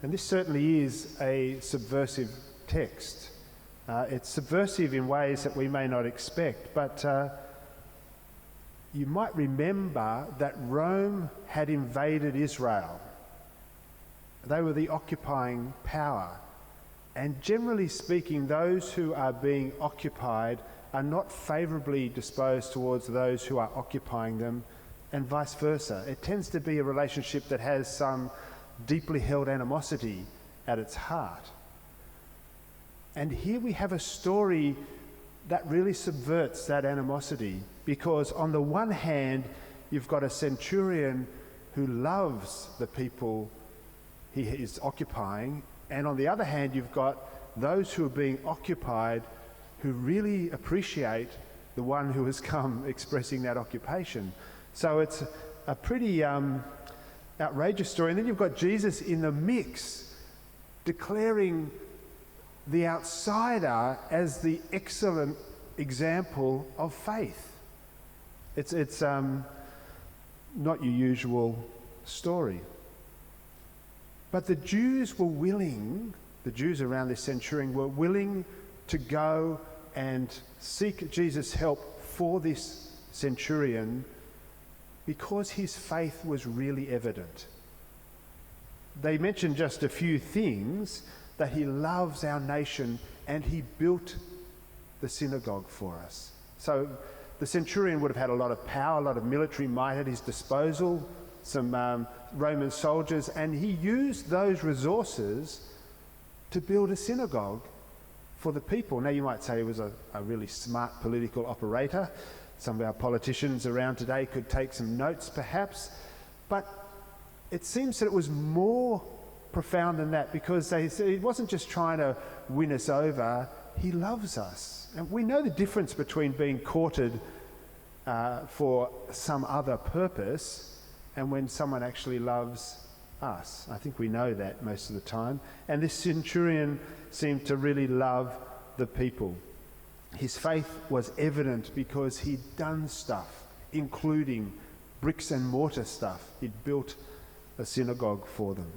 And this certainly is a subversive text. It's subversive in ways that we may not expect, but you might remember that Rome had invaded Israel. They were the occupying power. And generally speaking, those who are being occupied are not favourably disposed towards those who are occupying them, and vice versa. It tends to be a relationship that has some deeply held animosity at its heart. And here we have a story that really subverts that animosity, because on the one hand, you've got a centurion who loves the people he is occupying, and on the other hand, you've got those who are being occupied who really appreciate the one who has come expressing that occupation. So it's a pretty outrageous story. And then you've got Jesus in the mix, declaring the outsider as the excellent example of faith. It's not your usual story. But the Jews were willing, the Jews around this centurion were willing to go and seek Jesus' help for this centurion because his faith was really evident. They mentioned just a few things, that he loves our nation and he built the synagogue for us. So the centurion would have had a lot of power, a lot of military might at his disposal, some Roman soldiers, and he used those resources to build a synagogue for the people. Now you might say he was a really smart political operator. Some of our politicians around today could take some notes perhaps, but it seems that it was more profound than that, because he wasn't just trying to win us over, he loves us. And we know the difference between being courted for some other purpose and when someone actually loves us. I think we know that most of the time. And this centurion seemed to really love the people. His faith was evident because he'd done stuff, including bricks and mortar stuff. He'd built a synagogue for them.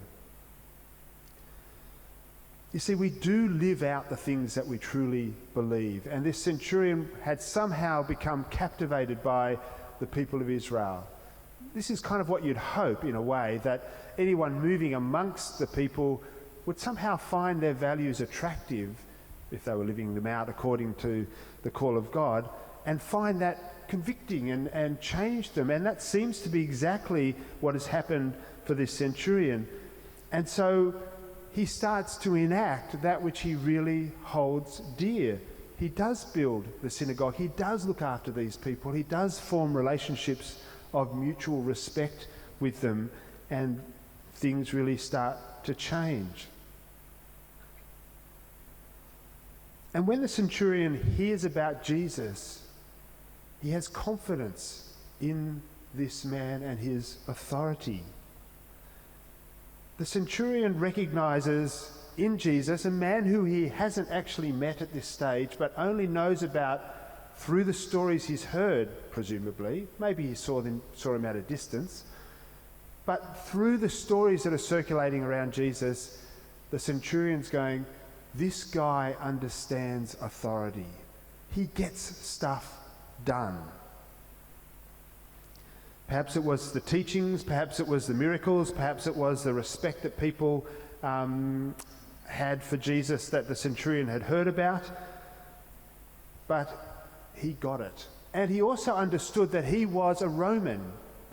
You see, we do live out the things that we truly believe. And this centurion had somehow become captivated by the people of Israel. This is kind of what you'd hope, in a way, that anyone moving amongst the people would somehow find their values attractive, if they were living them out according to the call of God, and find that convicting and change them. And that seems to be exactly what has happened for this centurion. And so he starts to enact that which he really holds dear. He does build the synagogue. He does look after these people. He does form relationships of mutual respect with them, and things really start to change. And when the centurion hears about Jesus, he has confidence in this man and his authority. The centurion recognizes in Jesus a man who he hasn't actually met at this stage, but only knows about through the stories he's heard, presumably. Maybe he saw him at a distance. But through the stories that are circulating around Jesus, the centurion's going, this guy understands authority. He gets stuff done. Perhaps it was the teachings, perhaps it was the miracles, perhaps it was the respect that people had for Jesus that the centurion had heard about. But he got it. And he also understood that he was a Roman,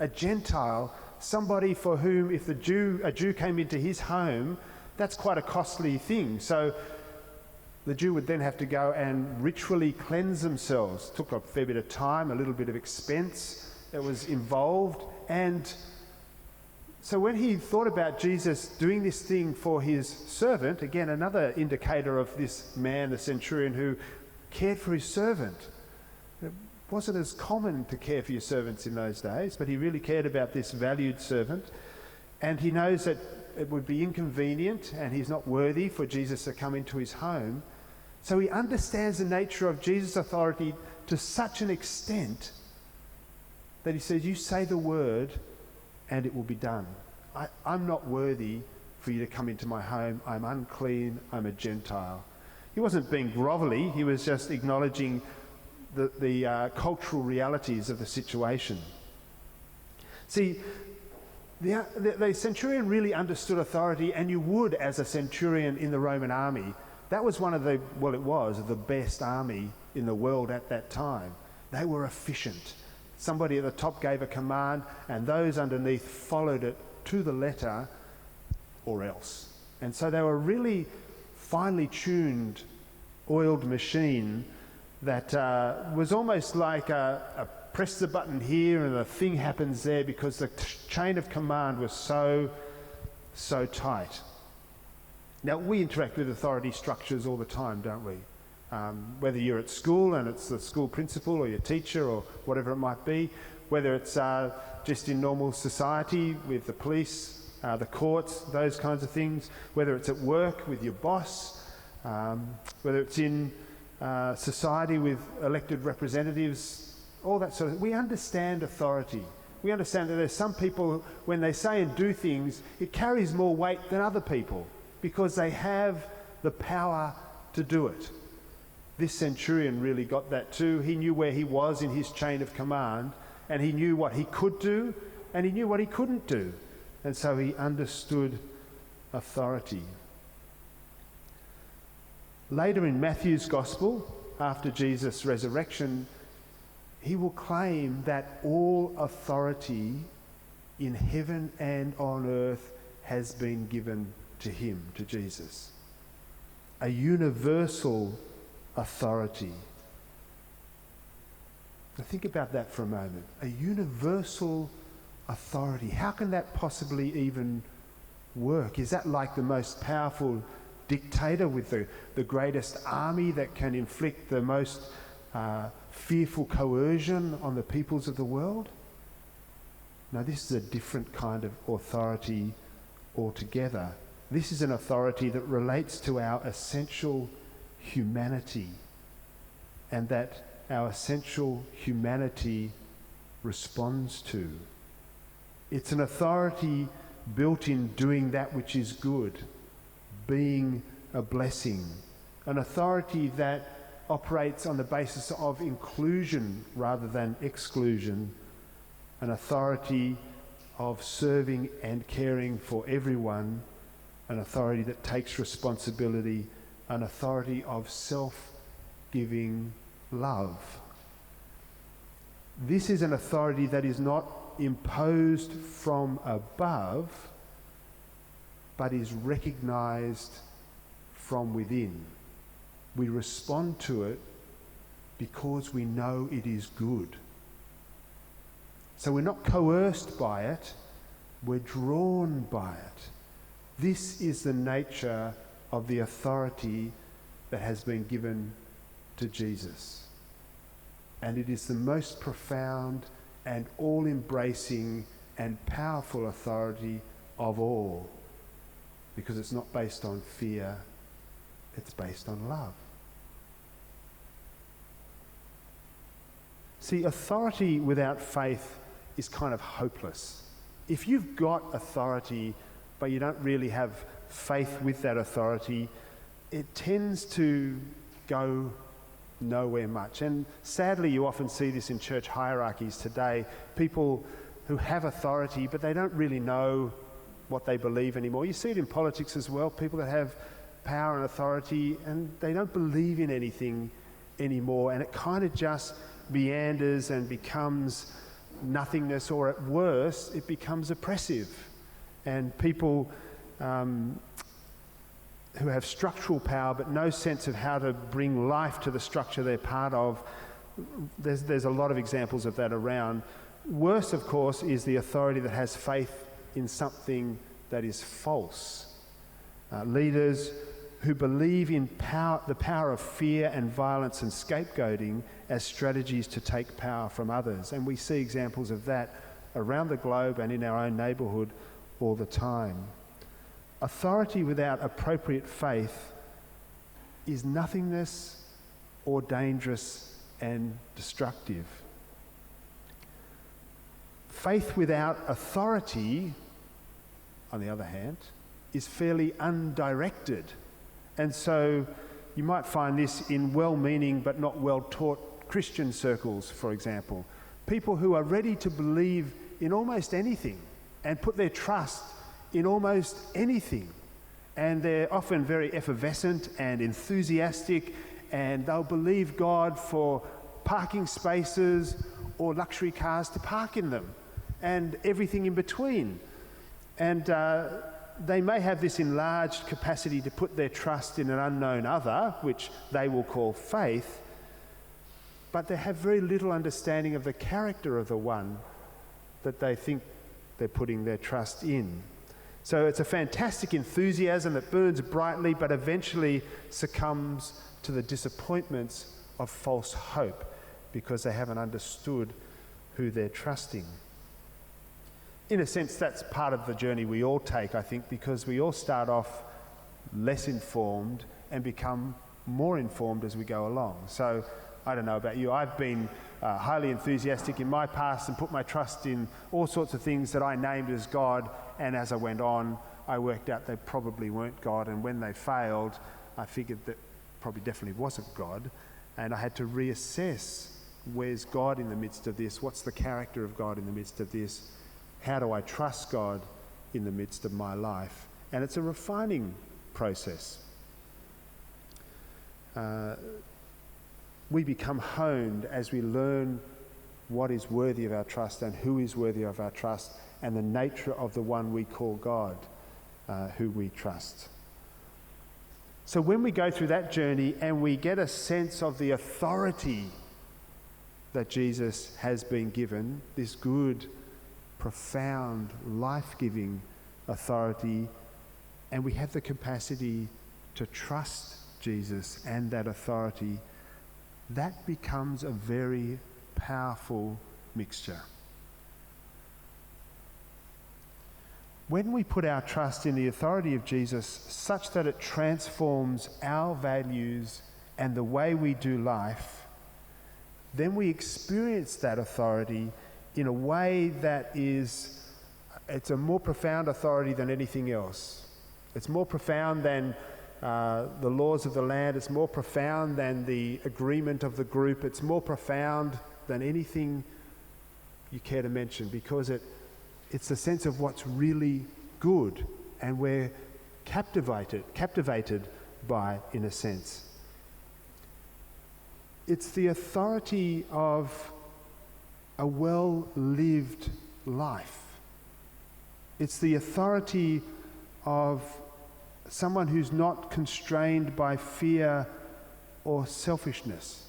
a Gentile, somebody for whom if a Jew came into his home, that's quite a costly thing. So the Jew would then have to go and ritually cleanse themselves. It took a fair bit of time, a little bit of expense that was involved. And so when he thought about Jesus doing this thing for his servant, again, another indicator of this man, the centurion, who cared for his servant. It wasn't as common to care for your servants in those days, but he really cared about this valued servant. And he knows that it would be inconvenient and he's not worthy for Jesus to come into his home. So he understands the nature of Jesus' authority to such an extent that he says, you say the word and it will be done. I'm not worthy for you to come into my home. I'm unclean, I'm a Gentile. He wasn't being grovelly, he was just acknowledging the cultural realities of the situation. See, the centurion really understood authority, and you would as a centurion in the Roman army. That was one of the best army in the world at that time. They were efficient. Somebody at the top gave a command, and those underneath followed it to the letter or else. And so they were really finely tuned, oiled machine that was almost like a press the button here and the thing happens there, because the chain of command was so tight. Now, we interact with authority structures all the time, don't we? Whether you're at school and it's the school principal or your teacher or whatever it might be, whether it's just in normal society with the police, the courts, those kinds of things, whether it's at work with your boss, whether it's in society with elected representatives, all that sort of. We understand authority. We understand that there's some people, when they say and do things, it carries more weight than other people because they have the power to do it. This centurion really got that too. He knew where he was in his chain of command, and he knew what he could do, and he knew what he couldn't do. And so he understood authority. Later in Matthew's Gospel, after Jesus' resurrection, he will claim that all authority in heaven and on earth has been given to him, to Jesus. A universal authority. Now think about that for a moment. A universal authority. How can that possibly even work? Is that like the most powerful dictator with the greatest army that can inflict the most fearful coercion on the peoples of the world? No, this is a different kind of authority altogether. This is an authority that relates to our essential humanity, and that our essential humanity responds to. It's an authority built in doing that which is good, being a blessing, an authority that operates on the basis of inclusion rather than exclusion, an authority of serving and caring for everyone, an authority that takes responsibility, an authority of self-giving love. This is an authority that is not imposed from above, but is recognized from within. We respond to it because we know it is good. So we're not coerced by it, we're drawn by it. This is the nature of the authority that has been given to Jesus. And it is the most profound and all-embracing and powerful authority of all, because it's not based on fear, it's based on love. See, authority without faith is kind of hopeless. If you've got authority, but you don't really have faith with that authority, it tends to go nowhere much. And sadly, you often see this in church hierarchies today. People who have authority, but they don't really know what they believe anymore. You see it in politics as well. People that have power and authority, and they don't believe in anything anymore. And it kind of just meanders and becomes nothingness, or at worst, it becomes oppressive. And people who have structural power but no sense of how to bring life to the structure they're part of, there's a lot of examples of that around. Worse, of course, is the authority that has faith in something that is false. Leaders who believe in the power of fear and violence and scapegoating as strategies to take power from others. And we see examples of that around the globe and in our own neighbourhood all the time. Authority without appropriate faith is nothingness or dangerous and destructive. Faith without authority, on the other hand, is fairly undirected. And so you might find this in well-meaning but not well-taught Christian circles, for example. People who are ready to believe in almost anything and put their trust in almost anything. And they're often very effervescent and enthusiastic, and they'll believe God for parking spaces or luxury cars to park in them and everything in between. And they may have this enlarged capacity to put their trust in an unknown other, which they will call faith, but they have very little understanding of the character of the one that they think they're putting their trust in. So it's a fantastic enthusiasm that burns brightly but eventually succumbs to the disappointments of false hope because they haven't understood who they're trusting. In a sense, that's part of the journey we all take, I think, because we all start off less informed and become more informed as we go along. So I don't know about you, I've been highly enthusiastic in my past and put my trust in all sorts of things that I named as God, and as I went on, I worked out they probably weren't God, and when they failed, I figured that probably definitely wasn't God, and I had to reassess, where's God in the midst of this? What's the character of God in the midst of this? How do I trust God in the midst of my life? And it's a refining process. We become honed as we learn what is worthy of our trust and who is worthy of our trust and the nature of the one we call God, who we trust. So when we go through that journey and we get a sense of the authority that Jesus has been given, this good, profound, life-giving authority, and we have the capacity to trust Jesus and that authority, that becomes a very powerful mixture. When we put our trust in the authority of Jesus such that it transforms our values and the way we do life, then we experience that authority in a way that it's a more profound authority than anything else. It's more profound than the laws of the land. It's more profound than the agreement of the group. It's more profound than anything you care to mention, because it's the sense of what's really good, and we're captivated by, in a sense. It's the authority of a well-lived life. It's the authority of someone who's not constrained by fear or selfishness.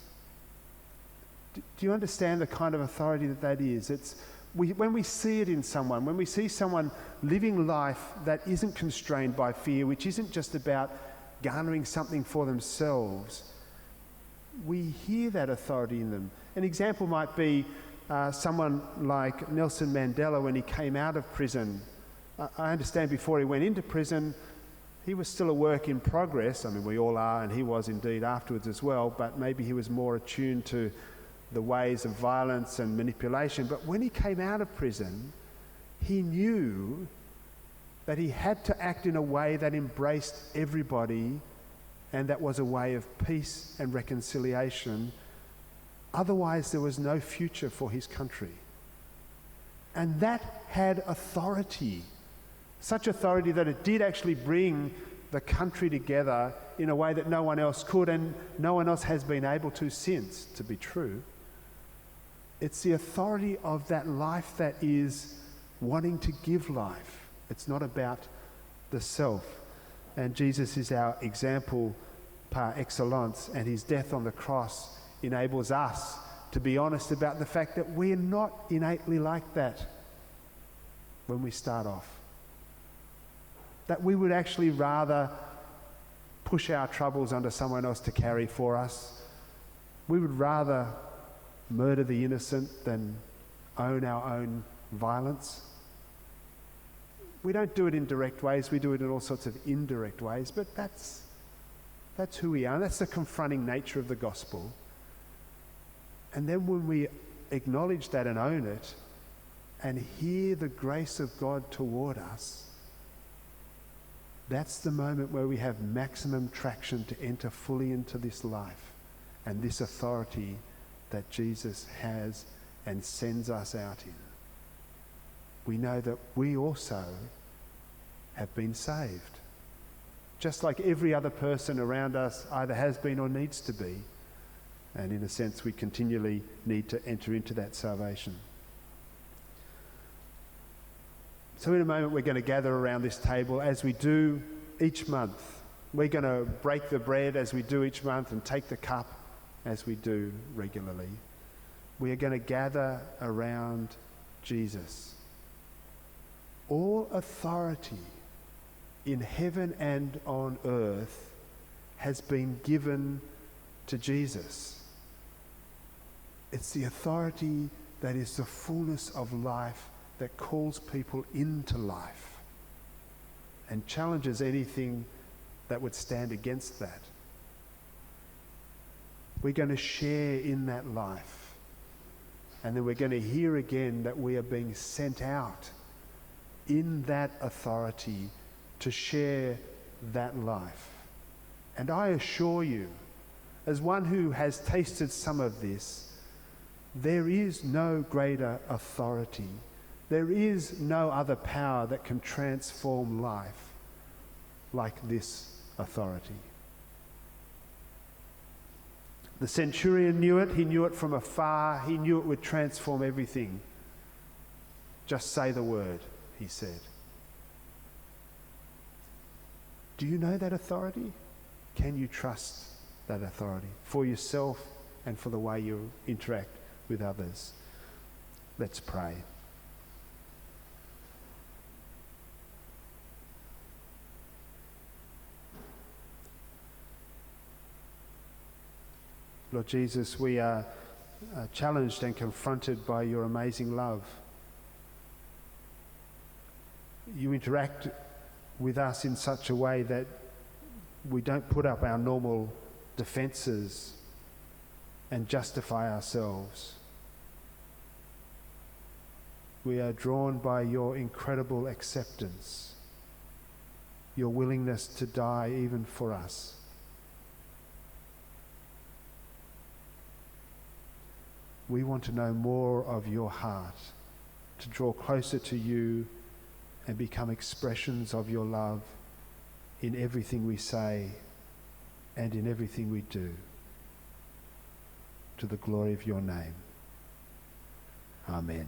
Do you understand the kind of authority that is? When we see it in someone, when we see someone living life that isn't constrained by fear, which isn't just about garnering something for themselves, we hear that authority in them. An example might be someone like Nelson Mandela when he came out of prison. I understand before he went into prison, he was still a work in progress. I mean, we all are, and he was indeed afterwards as well, but maybe he was more attuned to the ways of violence and manipulation. But when he came out of prison, he knew that he had to act in a way that embraced everybody and that was a way of peace and reconciliation. Otherwise, there was no future for his country. And that had authority. Such authority that it did actually bring the country together in a way that no one else could, and no one else has been able to since, to be true. It's the authority of that life that is wanting to give life. It's not about the self. And Jesus is our example par excellence, and his death on the cross enables us to be honest about the fact that we're not innately like that when we start off. That we would actually rather push our troubles onto someone else to carry for us. We would rather murder the innocent than own our own violence. We don't do it in direct ways, we do it in all sorts of indirect ways, but that's who we are, and that's the confronting nature of the gospel. And then when we acknowledge that and own it, and hear the grace of God toward us, That's the moment where we have maximum traction to enter fully into this life and this authority that Jesus has and sends us out in. We know that we also have been saved, just like every other person around us either has been or needs to be. And in a sense, we continually need to enter into that salvation. So in a moment, we're going to gather around this table as we do each month. We're going to break the bread as we do each month and take the cup as we do regularly. We are going to gather around Jesus. All authority in heaven and on earth has been given to Jesus. It's the authority that is the fullness of life that calls people into life and challenges anything that would stand against that. We're going to share in that life. And then we're going to hear again that we are being sent out in that authority to share that life. And I assure you, as one who has tasted some of this, there is no greater authority. There is no other power that can transform life like this authority. The centurion knew it. He knew it from afar. He knew it would transform everything. Just say the word, he said. Do you know that authority? Can you trust that authority for yourself and for the way you interact with others? Let's pray. Lord Jesus, we are challenged and confronted by your amazing love. You interact with us in such a way that we don't put up our normal defences and justify ourselves. We are drawn by your incredible acceptance, your willingness to die even for us. We want to know more of your heart, to draw closer to you and become expressions of your love in everything we say and in everything we do, to the glory of your name. Amen.